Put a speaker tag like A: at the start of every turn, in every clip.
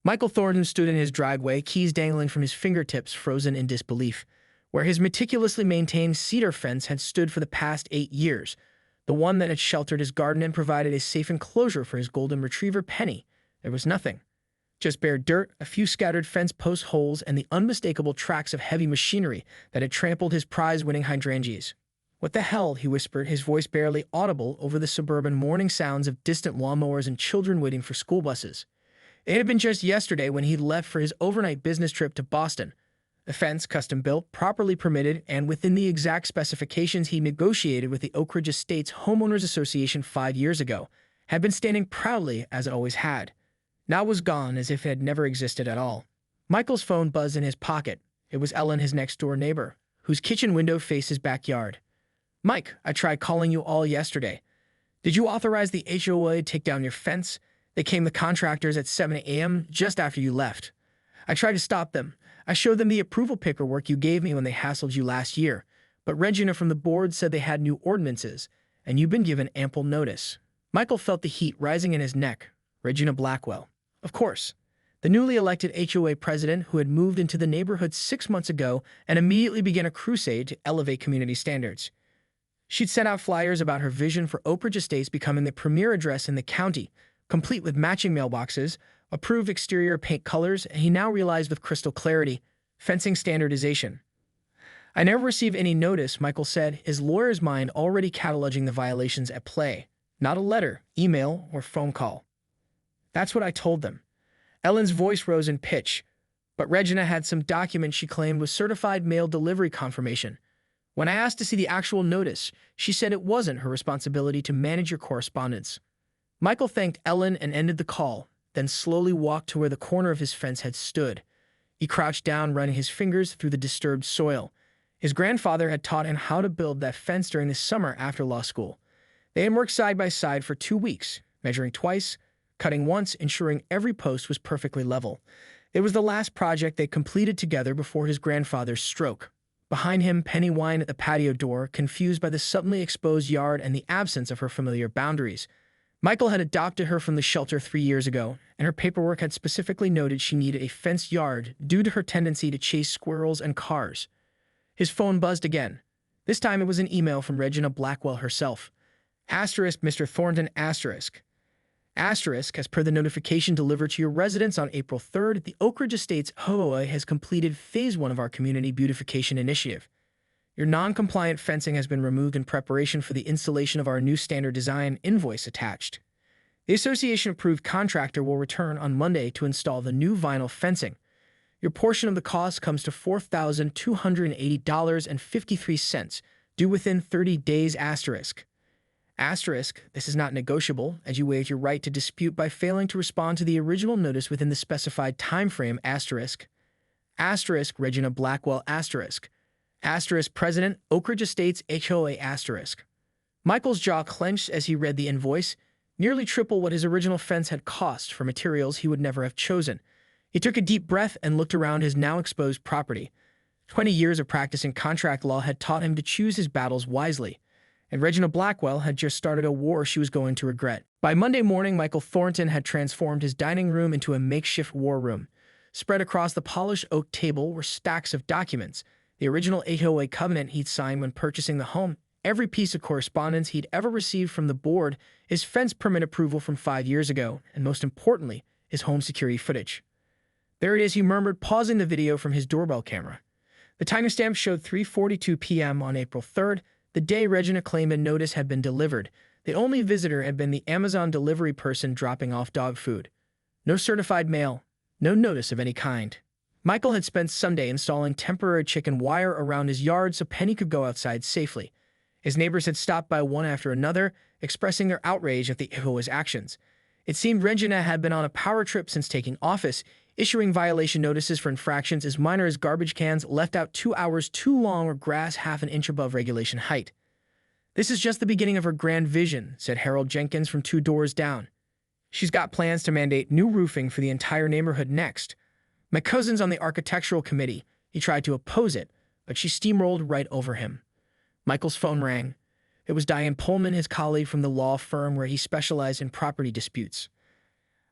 A: Michael Thornton stood in his driveway, keys dangling from his fingertips, frozen in disbelief. Where his meticulously maintained cedar fence had stood for the past 8 years, the one that had sheltered his garden and provided a safe enclosure for his golden retriever, Penny, there was nothing. Just bare dirt, a few scattered fence post holes, and the unmistakable tracks of heavy machinery that had trampled his prize-winning hydrangeas. "What the hell?" he whispered, his voice barely audible over the suburban morning sounds of distant lawnmowers and children waiting for school buses. It had been just yesterday when he left for his overnight business trip to Boston. The fence, custom-built, properly permitted, and within the exact specifications he negotiated with the Oak Ridge Estates Homeowners Association 5 years ago, had been standing proudly as it always had. Now was gone as if it had never existed at all. Michael's phone buzzed in his pocket. It was Ellen, his next-door neighbor, whose kitchen window faced his backyard. "Mike, I tried calling you all yesterday. Did you authorize the HOA to take down your fence? They came the contractors at 7 a.m. just after you left. I tried to stop them. I showed them the approval paperwork you gave me when they hassled you last year, but Regina from the board said they had new ordinances, and you've been given ample notice." Michael felt the heat rising in his neck. Regina Blackwell. Of course. The newly elected HOA president who had moved into the neighborhood 6 months ago and immediately began a crusade to elevate community standards. She'd sent out flyers about her vision for Oak Ridge Estates becoming the premier address in the county, complete with matching mailboxes, approved exterior paint colors, and he now realized with crystal clarity, fencing standardization. "I never received any notice," Michael said, his lawyer's mind already cataloging the violations at play. "Not a letter, email, or phone call." "That's what I told them." Ellen's voice rose in pitch, but Regina had some document she claimed was certified mail delivery confirmation. "When I asked to see the actual notice, she said it wasn't her responsibility to manage your correspondence." Michael thanked Ellen and ended the call, then slowly walked to where the corner of his fence had stood. He crouched down, running his fingers through the disturbed soil. His grandfather had taught him how to build that fence during the summer after law school. They had worked side by side for 2 weeks, measuring twice, cutting once, ensuring every post was perfectly level. It was the last project they completed together before his grandfather's stroke. Behind him, Penny whined at the patio door, confused by the suddenly exposed yard and the absence of her familiar boundaries. Michael had adopted her from the shelter 3 years ago, and her paperwork had specifically noted she needed a fenced yard due to her tendency to chase squirrels and cars. His phone buzzed again. This time it was an email from Regina Blackwell herself. Asterisk Mr. Thornton asterisk. Asterisk, as per the notification delivered to your residence on April 3rd, the Oak Ridge Estates HOA has completed Phase 1 of our Community Beautification Initiative. Your non-compliant fencing has been removed in preparation for the installation of our new standard design, invoice attached. The association-approved contractor will return on Monday to install the new vinyl fencing. Your portion of the cost comes to $4,280.53, due within 30 days asterisk. Asterisk, this is not negotiable, as you waive your right to dispute by failing to respond to the original notice within the specified time frame asterisk. Asterisk, Regina Blackwell asterisk. Asterisk, President, Oak Ridge Estates HOA asterisk. Michael's jaw clenched as he read the invoice, nearly triple what his original fence had cost for materials he would never have chosen. He took a deep breath and looked around his now exposed property. 20 years of practicing contract law had taught him to choose his battles wisely, and Regina Blackwell had just started a war she was going to regret. By Monday morning, Michael Thornton had transformed his dining room into a makeshift war room. Spread across the polished oak table were stacks of documents, the original HOA covenant he'd signed when purchasing the home, every piece of correspondence he'd ever received from the board, his fence permit approval from 5 years ago, and most importantly, his home security footage. "There it is," he murmured, pausing the video from his doorbell camera. The timestamp showed 3:42 p.m. on April 3rd, the day Regina claimed a notice had been delivered. The only visitor had been the Amazon delivery person dropping off dog food. No certified mail, no notice of any kind. Michael had spent Sunday installing temporary chicken wire around his yard so Penny could go outside safely. His neighbors had stopped by one after another, expressing their outrage at the HOA's actions. It seemed Regina had been on a power trip since taking office, issuing violation notices for infractions as minor as garbage cans left out 2 hours too long or grass half an inch above regulation height. "This is just the beginning of her grand vision," said Harold Jenkins from 2 doors down. "She's got plans to mandate new roofing for the entire neighborhood next. My cousin's on the architectural committee. He tried to oppose it, but she steamrolled right over him." Michael's phone rang. It was Diane Pullman, his colleague from the law firm where he specialized in property disputes.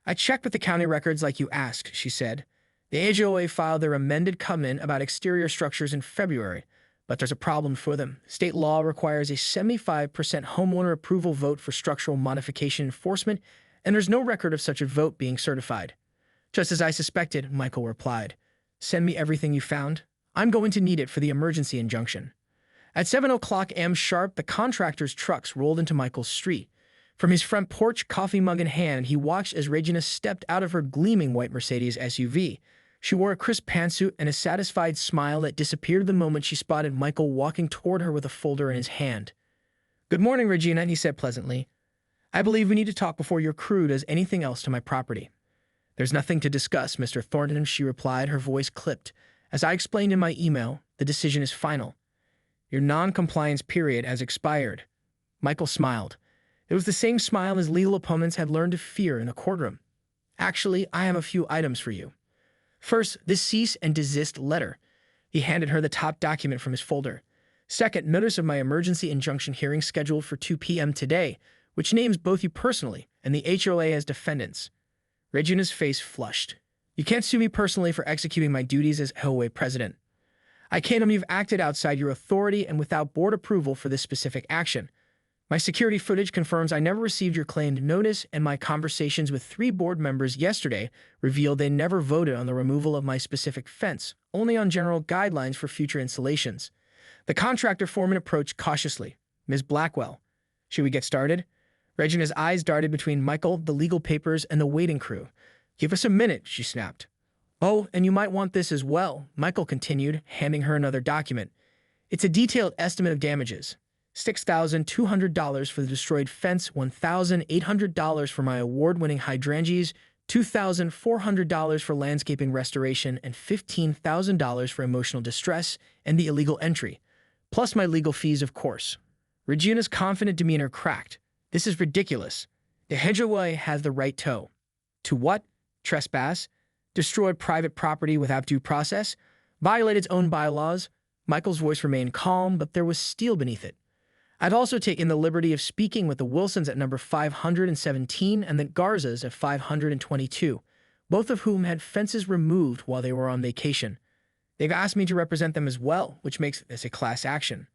A: I checked with the county records like you asked, she said. The HOA filed their amended covenant about exterior structures in February, but there's a problem for them. State law requires a 75% homeowner approval vote for structural modification enforcement, and there's no record of such a vote being certified. Just as I suspected, Michael replied. Send me everything you found. I'm going to need it for the emergency injunction. At 7 o'clock a.m. sharp, the contractor's trucks rolled into Michael's street. From his front porch, coffee mug in hand, he watched as Regina stepped out of her gleaming white Mercedes SUV. She wore a crisp pantsuit and a satisfied smile that disappeared the moment she spotted Michael walking toward her with a folder in his hand. Good morning, Regina, he said pleasantly. I believe we need to talk before your crew does anything else to my property. There's nothing to discuss, Mr. Thornton, she replied, her voice clipped. As I explained in my email, the decision is final. Your non-compliance period has expired. Michael smiled. It was the same smile his legal opponents had learned to fear in a courtroom. Actually, I have a few items for you. First, this cease and desist letter. He handed her the top document from his folder. Second, notice of my emergency injunction hearing scheduled for 2 p.m. today, which names both you personally and the HOA as defendants. Regina's face flushed. You can't sue me personally for executing my duties as HOA president. I claim you've acted outside your authority and without board approval for this specific action. My security footage confirms I never received your claimed notice, and my conversations with 3 board members yesterday revealed they never voted on the removal of my specific fence, only on general guidelines for future installations. The contractor foreman approached cautiously. Ms. Blackwell, should we get started? Regina's eyes darted between Michael, the legal papers, and the waiting crew. Give us a minute, she snapped. Oh, and you might want this as well, Michael continued, handing her another document. It's a detailed estimate of damages. $6,200 for the destroyed fence, $1,800 for my award-winning hydrangeas, $2,400 for landscaping restoration, and $15,000 for emotional distress and the illegal entry, plus my legal fees, of course. Regina's confident demeanor cracked. This is ridiculous. The HOA has the right to what? Trespass? Destroyed private property without due process? Violate its own bylaws? Michael's voice remained calm, but there was steel beneath it. I've also taken the liberty of speaking with the Wilsons at number 517 and the Garzas at 522, both of whom had fences removed while they were on vacation. They've asked me to represent them as well, which makes this a class action.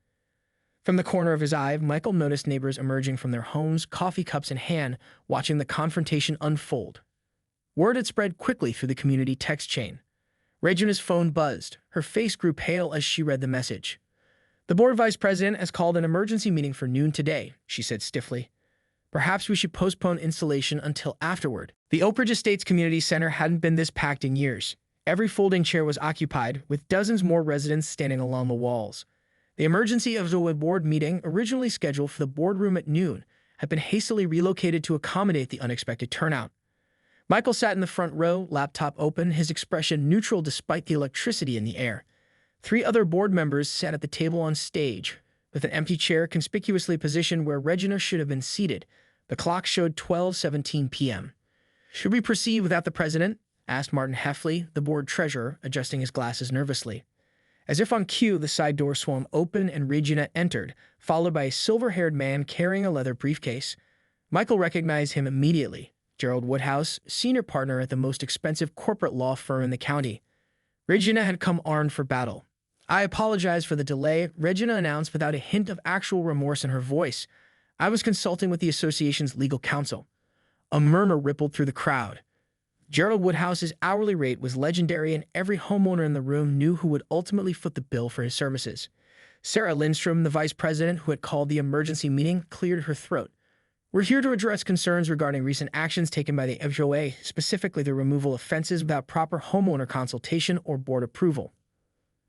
A: From the corner of his eye, Michael noticed neighbors emerging from their homes, coffee cups in hand, watching the confrontation unfold. Word had spread quickly through the community text chain. Regina's phone buzzed. Her face grew pale as she read the message. The board vice president has called an emergency meeting for noon today, she said stiffly. Perhaps we should postpone installation until afterward. The Oak Ridge Estates Community Center hadn't been this packed in years. Every folding chair was occupied, with dozens more residents standing along the walls. The emergency HOA board meeting, originally scheduled for the boardroom at noon, had been hastily relocated to accommodate the unexpected turnout. Michael sat in the front row, laptop open, his expression neutral despite the electricity in the air. 3 other board members sat at the table on stage, with an empty chair conspicuously positioned where Regina should have been seated. The clock showed 12:17 p.m. Should we proceed without the president? Asked Martin Heffley, the board treasurer, adjusting his glasses nervously. As if on cue, the side door swung open and Regina entered, followed by a silver-haired man carrying a leather briefcase. Michael recognized him immediately. Gerald Woodhouse, senior partner at the most expensive corporate law firm in the county. Regina had come armed for battle. I apologize for the delay, Regina announced without a hint of actual remorse in her voice. I was consulting with the association's legal counsel. A murmur rippled through the crowd. Gerald Woodhouse's hourly rate was legendary, and every homeowner in the room knew who would ultimately foot the bill for his services. Sarah Lindstrom, the vice president who had called the emergency meeting, cleared her throat. We're here to address concerns regarding recent actions taken by the HOA, specifically the removal of fences without proper homeowner consultation or board approval.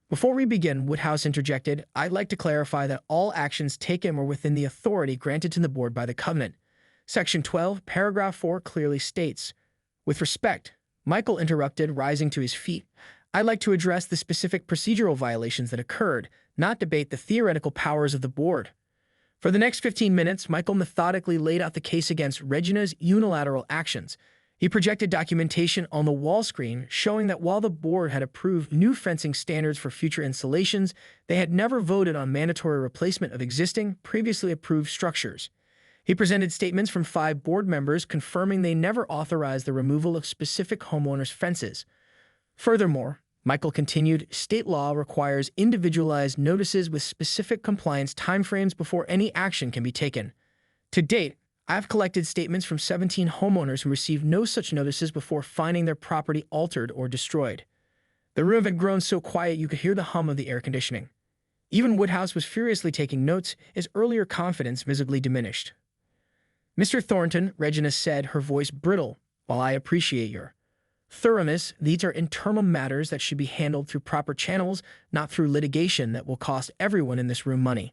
A: Before we begin, Woodhouse interjected, I'd like to clarify that all actions taken were within the authority granted to the board by the covenant. Section 12, paragraph 4 clearly states, with respect, Michael interrupted, rising to his feet. I'd like to address the specific procedural violations that occurred, not debate the theoretical powers of the board. For the next 15 minutes, Michael methodically laid out the case against Regina's unilateral actions. He projected documentation on the wall screen showing that while the board had approved new fencing standards for future installations, they had never voted on mandatory replacement of existing, previously approved structures. He presented statements from 5 board members confirming they never authorized the removal of specific homeowners' fences. Furthermore, Michael continued, state law requires individualized notices with specific compliance timeframes before any action can be taken. To date, I have collected statements from 17 homeowners who received no such notices before finding their property altered or destroyed. The room had grown so quiet you could hear the hum of the air conditioning. Even Woodhouse was furiously taking notes, his earlier confidence visibly diminished. Mr. Thornton, Regina said, her voice brittle, while I appreciate your thoroughness, these are internal matters that should be handled through proper channels, not through litigation that will cost everyone in this room money.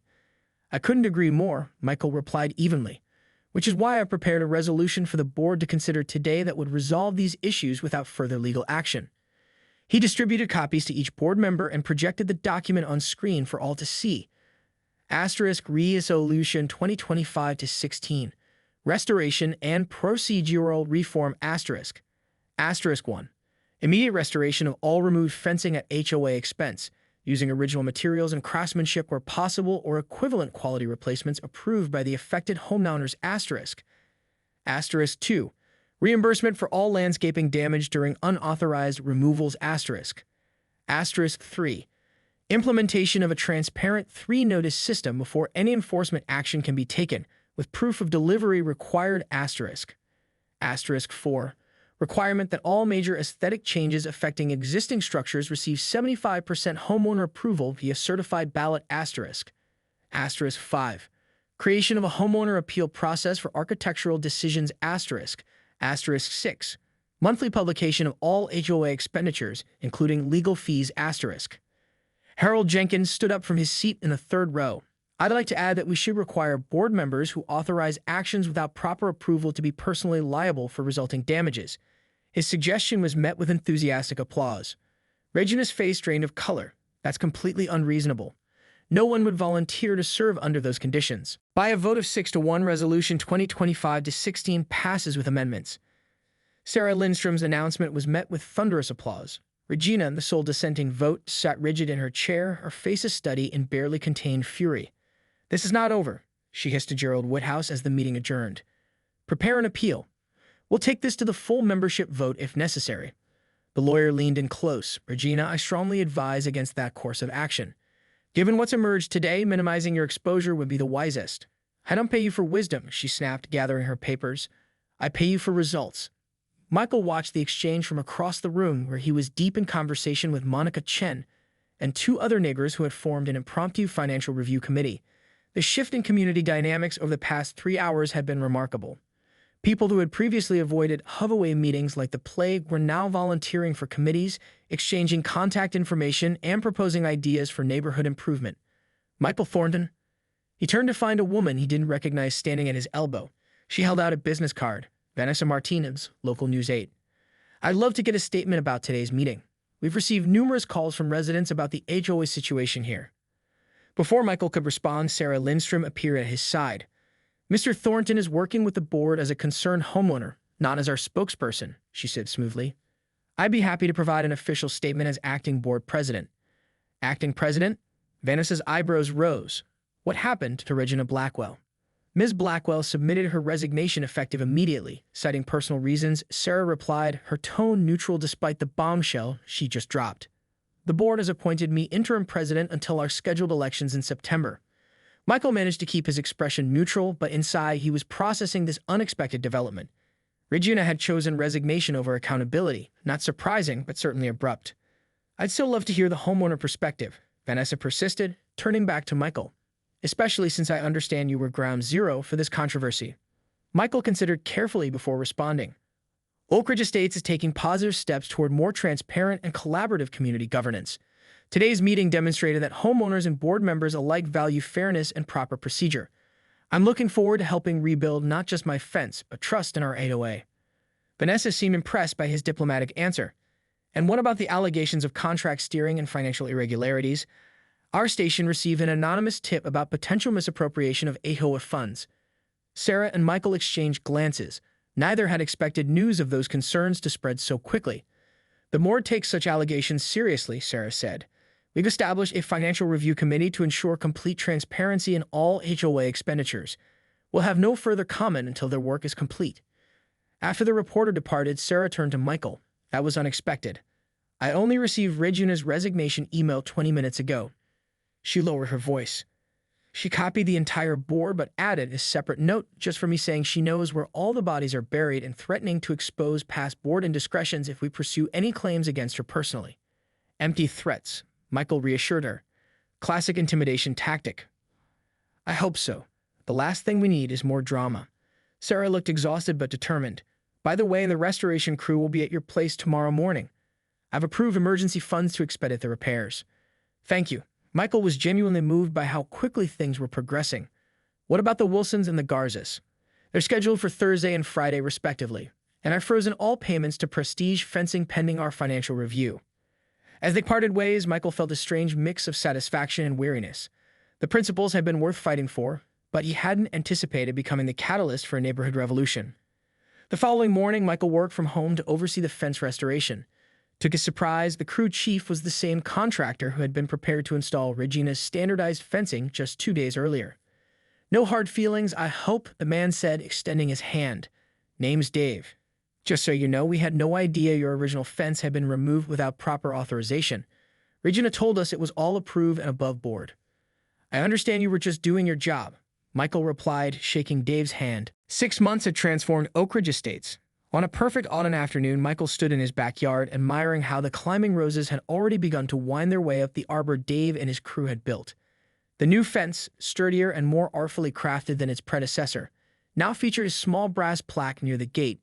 A: I couldn't agree more, Michael replied evenly, which is why I prepared a resolution for the board to consider today that would resolve these issues without further legal action. He distributed copies to each board member and projected the document on screen for all to see. Resolution 2025-16. Restoration and procedural reform ***. 1. Immediate restoration of all removed fencing at HOA expense, using original materials and craftsmanship where possible or equivalent quality replacements approved by the affected homeowners ***. 2. Reimbursement for all landscaping damage during unauthorized removals ***. 3. Implementation of a transparent 3-notice system before any enforcement action can be taken, with proof of delivery required ***. 4. Requirement that all major aesthetic changes affecting existing structures receive 75% homeowner approval via certified ballot ***. 5. Creation of a homeowner appeal process for architectural decisions ***. 6. Monthly publication of all HOA expenditures, including legal fees ***. Harold Jenkins stood up from his seat in the third row. I'd like to add that we should require board members who authorize actions without proper approval to be personally liable for resulting damages. His suggestion was met with enthusiastic applause. Regina's face drained of color. That's completely unreasonable. No one would volunteer to serve under those conditions. By a vote of 6-1, Resolution 2025-16 passes with amendments. Sarah Lindstrom's announcement was met with thunderous applause. Regina, the sole dissenting vote, sat rigid in her chair, her face a study in barely contained fury. This is not over, she hissed to Gerald Woodhouse as the meeting adjourned. Prepare an appeal. We'll take this to the full membership vote if necessary. The lawyer leaned in close. Regina, I strongly advise against that course of action. Given what's emerged today, minimizing your exposure would be the wisest. I don't pay you for wisdom, she snapped, gathering her papers. I pay you for results. Michael watched the exchange from across the room where he was deep in conversation with Monica Chen and 2 other neighbors who had formed an impromptu financial review committee. The shift in community dynamics over the past 3 hours had been remarkable. People who had previously avoided HOA meetings like the plague were now volunteering for committees, exchanging contact information, and proposing ideas for neighborhood improvement. Michael Thornton? He turned to find a woman he didn't recognize standing at his elbow. She held out a business card. Vanessa Martinez, Local News 8. I'd love to get a statement about today's meeting. We've received numerous calls from residents about the HOA situation here. Before Michael could respond, Sarah Lindstrom appeared at his side. Mr. Thornton is working with the board as a concerned homeowner, not as our spokesperson, she said smoothly. I'd be happy to provide an official statement as acting board president. Acting president? Vanessa's eyebrows rose. What happened to Regina Blackwell? Ms. Blackwell submitted her resignation effective immediately. Citing personal reasons, Sarah replied, her tone neutral despite the bombshell she just dropped. The board has appointed me interim president until our scheduled elections in September. Michael managed to keep his expression neutral, but inside he was processing this unexpected development. Regina had chosen resignation over accountability. Not surprising, but certainly abrupt. I'd still love to hear the homeowner perspective, Vanessa persisted, turning back to Michael. Especially since I understand you were ground zero for this controversy. Michael considered carefully before responding. Oak Ridge Estates is taking positive steps toward more transparent and collaborative community governance. Today's meeting demonstrated that homeowners and board members alike value fairness and proper procedure. I'm looking forward to helping rebuild not just my fence, but trust in our HOA. Vanessa seemed impressed by his diplomatic answer. And what about the allegations of contract steering and financial irregularities? Our station received an anonymous tip about potential misappropriation of HOA funds. Sarah and Michael exchanged glances. Neither had expected news of those concerns to spread so quickly. The board takes such allegations seriously, Sarah said. We've established a financial review committee to ensure complete transparency in all HOA expenditures. will have no further comment until their work is complete. After the reporter departed, Sarah turned to Michael. That was unexpected. I only received Regina's resignation email 20 minutes ago. She lowered her voice. She copied the entire board but added a separate note just for me saying she knows where all the bodies are buried and threatening to expose past board indiscretions if we pursue any claims against her personally. Empty threats, Michael reassured her. Classic intimidation tactic. I hope so. The last thing we need is more drama. Sarah looked exhausted but determined. By the way, the restoration crew will be at your place tomorrow morning. I've approved emergency funds to expedite the repairs. Thank you. Michael was genuinely moved by how quickly things were progressing. What about the Wilsons and the Garzas? They're scheduled for Thursday and Friday, respectively, and I've frozen all payments to Prestige Fencing pending our financial review. As they parted ways, Michael felt a strange mix of satisfaction and weariness. The principles had been worth fighting for, but he hadn't anticipated becoming the catalyst for a neighborhood revolution. The following morning, Michael worked from home to oversee the fence restoration. To his surprise, the crew chief was the same contractor who had been prepared to install Regina's standardized fencing just 2 days earlier. No hard feelings, I hope, the man said, extending his hand. Name's Dave. Just so you know, we had no idea your original fence had been removed without proper authorization. Regina told us it was all approved and above board. I understand you were just doing your job, Michael replied, shaking Dave's hand. 6 months had transformed Oak Ridge Estates. On a perfect autumn afternoon, Michael stood in his backyard, admiring how the climbing roses had already begun to wind their way up the arbor Dave and his crew had built. The new fence, sturdier and more artfully crafted than its predecessor, now featured a small brass plaque near the gate,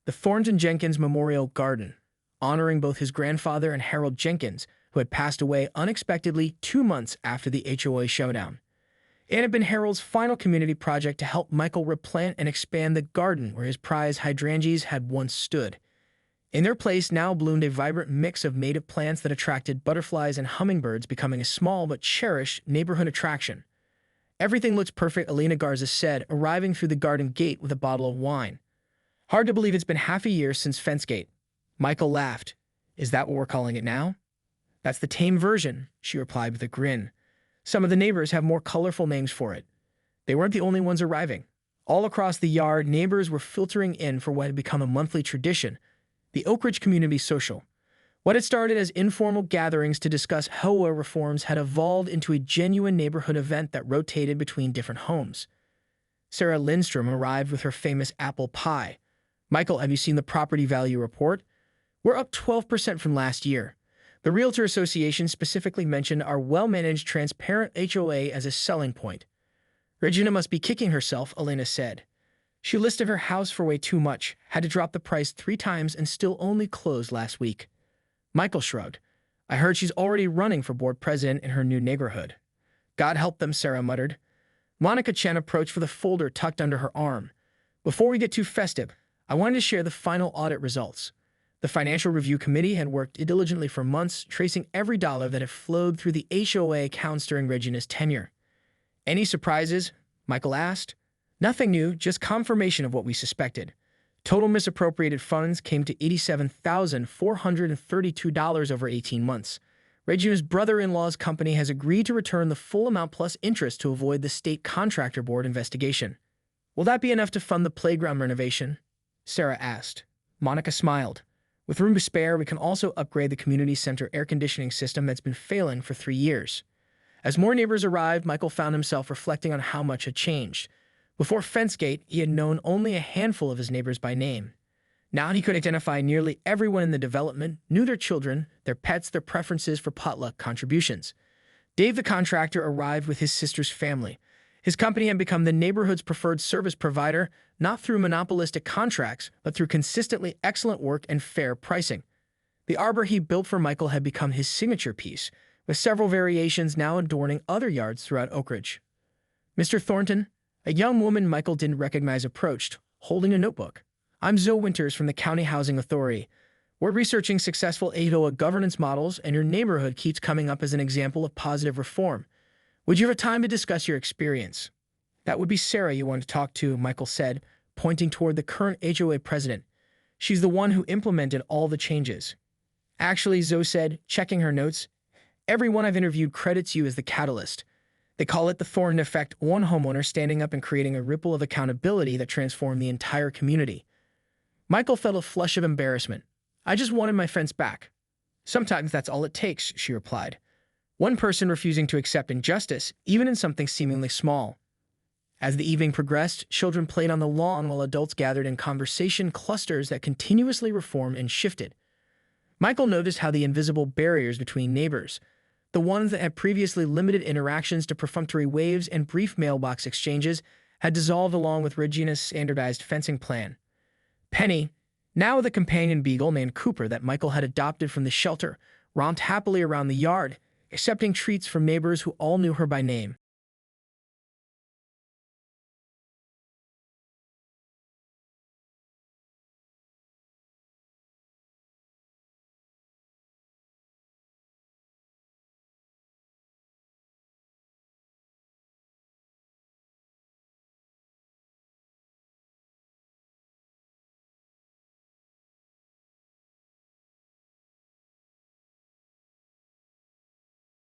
A: the Thornton Jenkins Memorial Garden, honoring both his grandfather and Harold Jenkins, who had passed away unexpectedly 2 months after the HOA showdown. It had been Harold's final community project to help Michael replant and expand the garden where his prized hydrangeas had once stood. In their place now bloomed a vibrant mix of native plants that attracted butterflies and hummingbirds, becoming a small but cherished neighborhood attraction. Everything looks perfect, Elena Garza said, arriving through the garden gate with a bottle of wine. Hard to believe it's been half a year since Fencegate. Michael laughed. Is that what we're calling it now? That's the tame version, she replied with a grin. Some of the neighbors have more colorful names for it. They weren't the only ones arriving. All across the yard, neighbors were filtering in for what had become a monthly tradition, the Oak Ridge Community Social. What had started as informal gatherings to discuss HOA reforms had evolved into a genuine neighborhood event that rotated between different homes. Sarah Lindstrom arrived with her famous apple pie. Michael, have you seen the property value report? We're up 12% from last year. The Realtor Association specifically mentioned our well-managed, transparent HOA as a selling point. Regina must be kicking herself, Elena said. She listed her house for way too much, had to drop the price 3 times, and still only closed last week. Michael shrugged. I heard she's already running for board president in her new neighborhood. God help them, Sarah muttered. Monica Chen approached with a folder tucked under her arm. Before we get too festive, I wanted to share the final audit results. The Financial Review Committee had worked diligently for months, tracing every dollar that had flowed through the HOA accounts during Regina's tenure. Any surprises? Michael asked. Nothing new, just confirmation of what we suspected. Total misappropriated funds came to $87,432 over 18 months. Regina's brother-in-law's company has agreed to return the full amount plus interest to avoid the state contractor board investigation. Will that be enough to fund the playground renovation? Sarah asked. Monica smiled. With room to spare, we can also upgrade the community center air conditioning system that's been failing for 3 years. As more neighbors arrived, Michael found himself reflecting on how much had changed. Before Fencegate, he had known only a handful of his neighbors by name. Now he could identify nearly everyone in the development, knew their children, their pets, their preferences for potluck contributions. Dave the contractor arrived with his sister's family. His company had become the neighborhood's preferred service provider, not through monopolistic contracts, but through consistently excellent work and fair pricing. The arbor he built for Michael had become his signature piece, with several variations now adorning other yards throughout Oak Ridge. Mr. Thornton, a young woman Michael didn't recognize, approached, holding a notebook. I'm Zoe Winters from the County Housing Authority. We're researching successful HOA governance models, and your neighborhood keeps coming up as an example of positive reform. Would you have time to discuss your experience? That would be Sarah you want to talk to, Michael said, pointing toward the current HOA president. She's the one who implemented all the changes. Actually, Zoe said, checking her notes, everyone I've interviewed credits you as the catalyst. They call it the Thornton effect, one homeowner standing up and creating a ripple of accountability that transformed the entire community. Michael felt a flush of embarrassment. I just wanted my fence back. Sometimes that's all it takes, she replied. One person refusing to accept injustice, even in something seemingly small. As the evening progressed, children played on the lawn while adults gathered in conversation clusters that continuously reformed and shifted. Michael noticed how the invisible barriers between neighbors, the ones that had previously limited interactions to perfunctory waves and brief mailbox exchanges, had dissolved along with Regina's standardized fencing plan. Penny, now the companion beagle named Cooper that Michael had adopted from the shelter, romped happily around the yard, accepting treats from neighbors who all knew her by name.